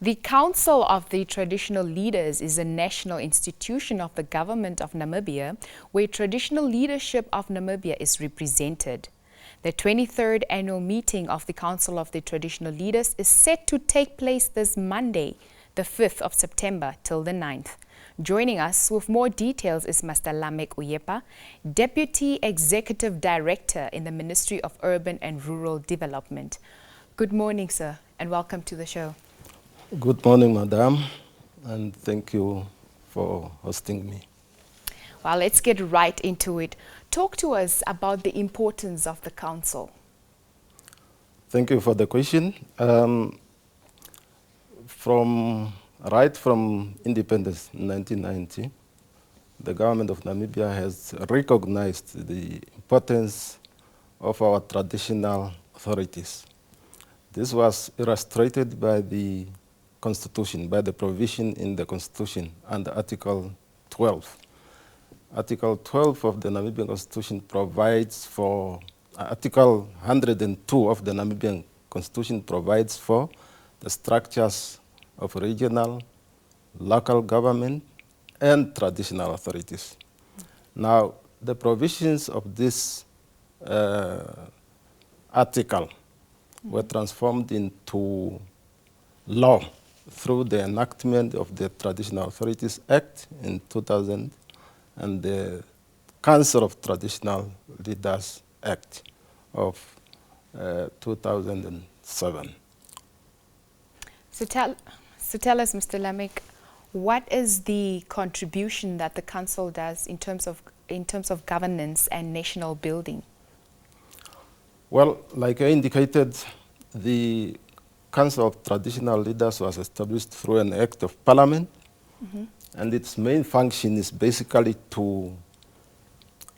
The Council of the Traditional Leaders is a national institution of the government of Namibia where traditional leadership of Namibia is represented. The 23rd annual meeting of the Council of the Traditional Leaders is set to take place this Monday, the 5th of September till the 9th. Joining us with more details is Mr. Lamek Uyepa, Deputy Executive Director in the Ministry of Urban and Rural Development. Good morning, sir, and welcome to the show. Good morning, madam, and thank you for hosting me. Well, let's get right into it. Talk to us about the importance of the council. Thank you for the question. Right from independence in 1990, the government of Namibia has recognized the importance of our traditional authorities. This was illustrated by the Constitution, by the provision in the Constitution under Article 12. Article 12 of the Namibian Constitution provides for, Article 102 of the Namibian Constitution provides for the structures of regional, local government, and traditional authorities. Now, the provisions of this article were transformed into law through the enactment of the Traditional Authorities Act in 2000 and the Council of Traditional Leaders Act of 2007. So tell us, Mr. Lamek, what is the contribution that the council does in terms of governance and national building? Well, like I indicated, the Council of Traditional Leaders was established through an act of parliament, and its main function is basically to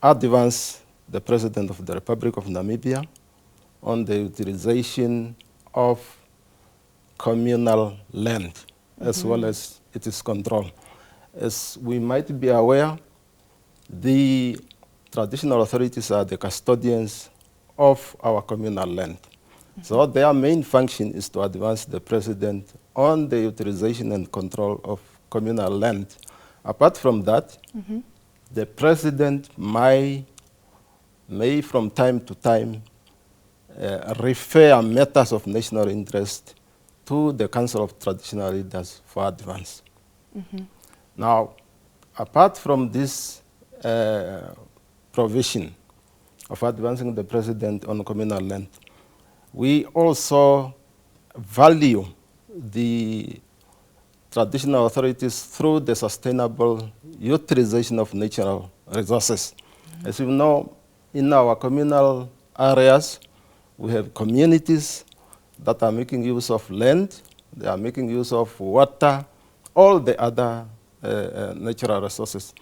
advance the President of the Republic of Namibia on the utilization of communal land, as well as its control. As we might be aware, the traditional authorities are the custodians of our communal land. So their main function is to advance the president on the utilization and control of communal land. Apart from that, the president may from time to time refer matters of national interest to the Council of Traditional Leaders for advance. Now, apart from this provision of advancing the president on communal land, we also value the traditional authorities through the sustainable utilization of natural resources. As you know, in our communal areas, we have communities that are making use of land, they are making use of water, all the other natural resources.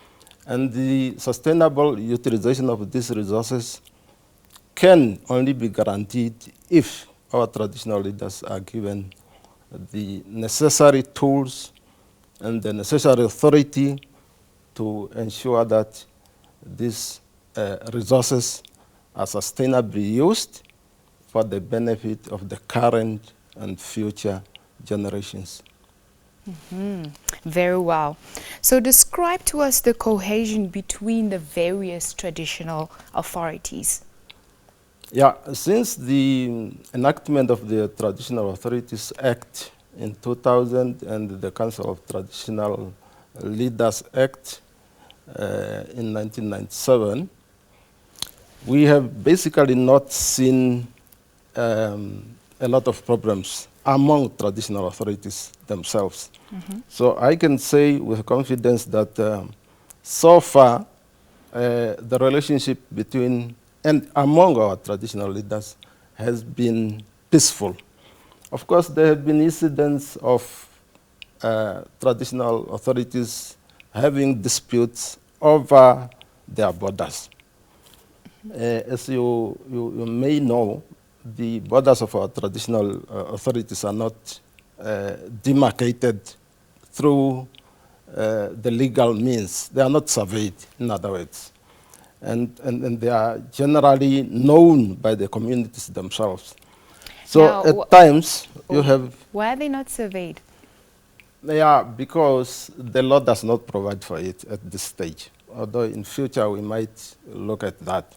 And the sustainable utilization of these resources can only be guaranteed if our traditional leaders are given the necessary tools and the necessary authority to ensure that these resources are sustainably used for the benefit of the current and future generations. Very well. So describe to us the cohesion between the various traditional authorities. Yeah, since the enactment of the Traditional Authorities Act in 2000 and the Council of Traditional Leaders Act in 1997, we have basically not seen a lot of problems among traditional authorities themselves. So I can say with confidence that so far the relationship between and among our traditional leaders has been peaceful. Of course, there have been incidents of traditional authorities having disputes over their borders. As you may know, the borders of our traditional authorities are not demarcated through the legal means. They are not surveyed, in other words. And they are generally known by the communities themselves. So Now, at times you have... Why are they not surveyed? Yeah, because the law does not provide for it at this stage, although in future we might look at that.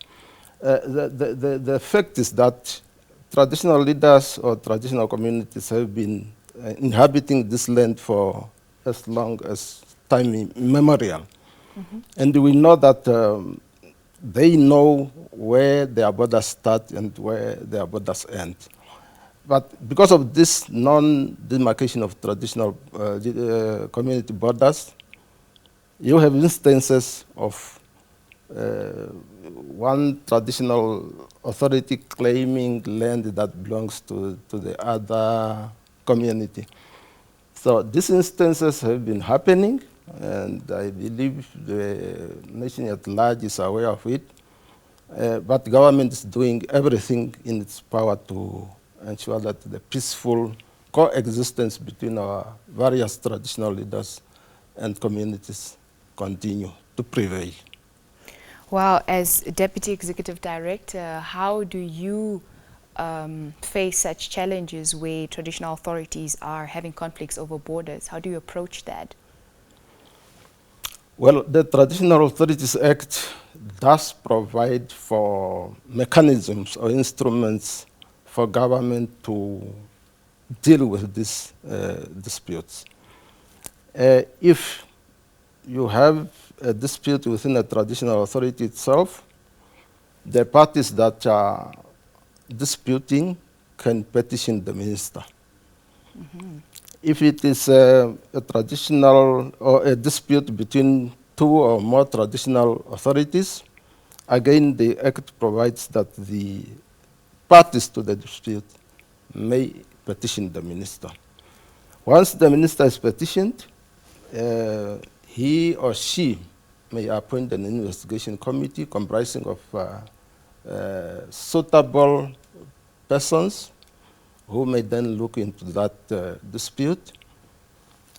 The fact is that traditional leaders or traditional communities have been inhabiting this land for as long as time immemorial. And we know that they know where their borders start and where their borders end. But because of this non-demarcation of traditional community borders, you have instances of one traditional authority claiming land that belongs to the other community. So these instances have been happening, and I believe the nation at large is aware of it. But government is doing everything in its power to ensure that the peaceful coexistence between our various traditional leaders and communities continue to prevail. Well, as Deputy Executive Director, how do you face such challenges where traditional authorities are having conflicts over borders? How do you approach that? Well, the Traditional Authorities Act does provide for mechanisms or instruments for government to deal with these disputes. If you have a dispute within a traditional authority itself, the parties that are disputing can petition the minister. If it is a traditional or a dispute between two or more traditional authorities, again, the Act provides that the parties to the dispute may petition the minister. Once the minister is petitioned, he or she may appoint an investigation committee comprising of suitable persons who may then look into that dispute.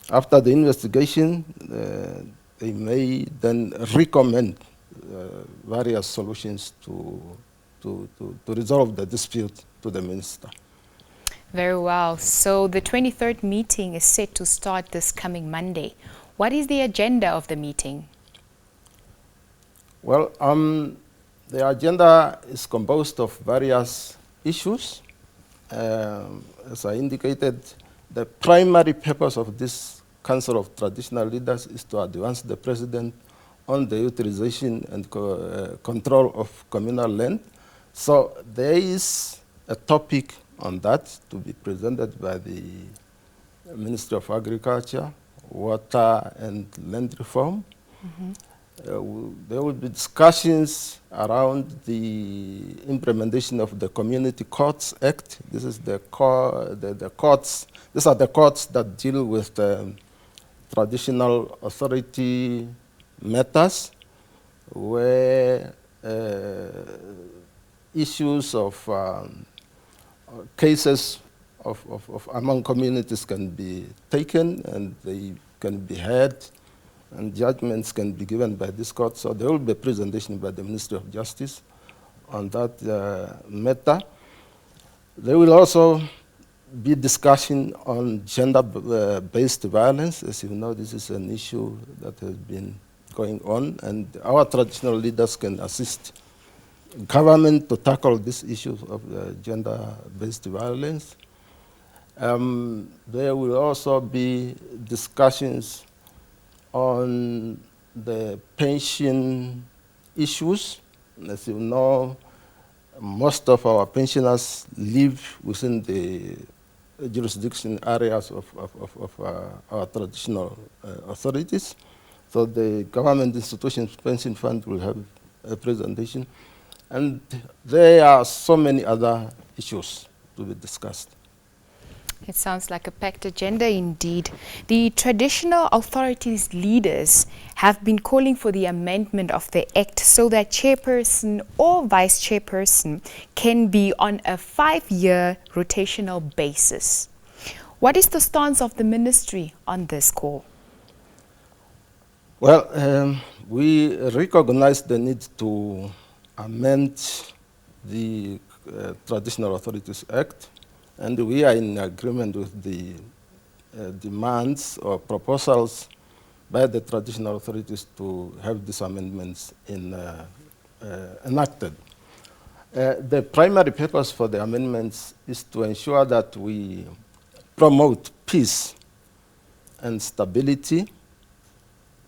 After the investigation, they may then recommend various solutions to resolve the dispute to the minister. Very well. So the 23rd meeting is set to start this coming Monday. What is the agenda of the meeting? Well, the agenda is composed of various issues. As I indicated, the primary purpose of this Council of Traditional Leaders is to advance the President on the utilization and control of communal land. So there is a topic on that to be presented by the Ministry of Agriculture, Water and Land Reform. There will be discussions around the implementation of the Community Courts Act. This is the courts. These are the courts that deal with traditional authority matters, where issues of cases of among communities can be taken and they can be heard, and judgments can be given by this court. So there will be a presentation by the Ministry of Justice on that matter. There will also be discussion on gender-based violence. As you know, this is an issue that has been going on, and our traditional leaders can assist government to tackle this issue of gender-based violence. There will also be discussions on the pension issues. As you know, most of our pensioners live within the jurisdiction areas of our traditional authorities. So the government institutions pension fund will have a presentation. And there are so many other issues to be discussed. It sounds like a packed agenda indeed. The traditional authorities leaders have been calling for the amendment of the Act so that chairperson or vice chairperson can be on a 5-year rotational basis. What is the stance of the ministry on this call? Well, we recognize the need to amend the Traditional Authorities Act, and we are in agreement with the demands or proposals by the traditional authorities to have these amendments enacted. The primary purpose for the amendments is to ensure that we promote peace and stability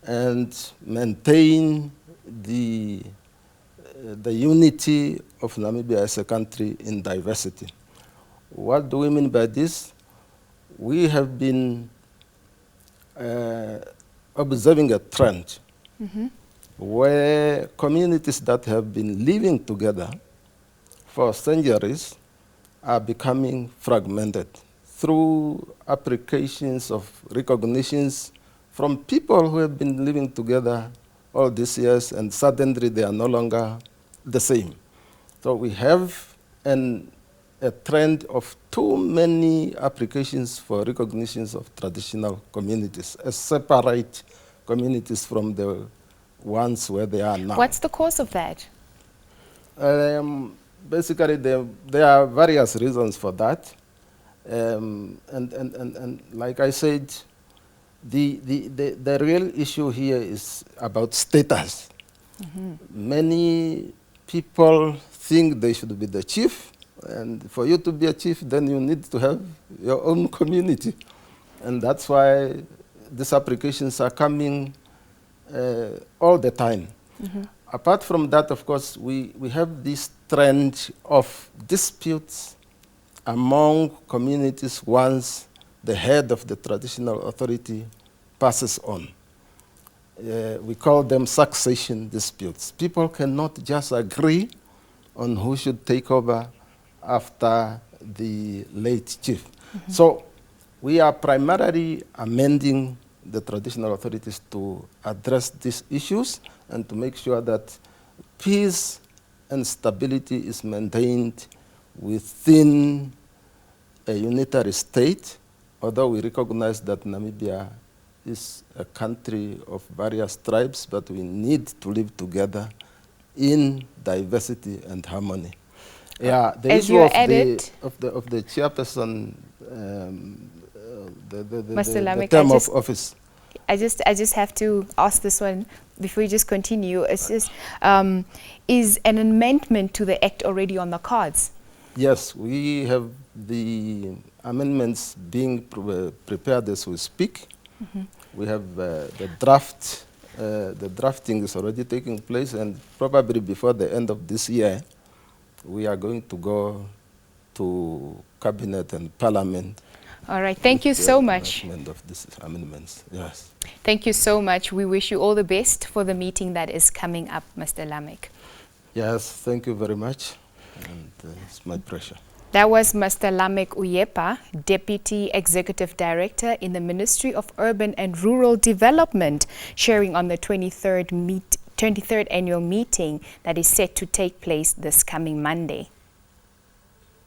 and maintain the unity of Namibia as a country in diversity. What do we mean by this? We have been observing a trend where communities that have been living together for centuries are becoming fragmented through applications of recognitions from people who have been living together all these years, and suddenly they are no longer the same. So we have a trend of too many applications for recognitions of traditional communities as separate communities from the ones where they are now. What's the cause of that? Basically, there are various reasons for that. And like I said, the real issue here is about status. Many people think they should be the chief, and for you to be a chief, then you need to have your own community. And that's why these applications are coming all the time. Apart from that, of course, we have this trend of disputes among communities once the head of the traditional authority passes on. We call them succession disputes. People cannot just agree on who should take over after the late chief. So we are primarily amending the traditional authorities to address these issues and to make sure that peace and stability is maintained within a unitary state, although we recognize that Namibia is a country of various tribes, but we need to live together in diversity and harmony. Yeah, the As issue you of the chairperson, the Mr. term of office. I just have to ask this one before you just continue. It's just, is an amendment to the Act already on the cards? Yes, we have the amendments being prepared as we speak. We have the draft. The drafting is already taking place, and probably before the end of this year, we are going to go to Cabinet and Parliament. All right, thank you so much. Of these amendments, yes. Thank you so much. We wish you all the best for the meeting that is coming up, Mr. Lamek. Yes, thank you very much, and it's my pleasure. That was Mr. Lamek Uyepa, Deputy Executive Director in the Ministry of Urban and Rural Development, sharing on the 23rd annual meeting that is set to take place this coming Monday.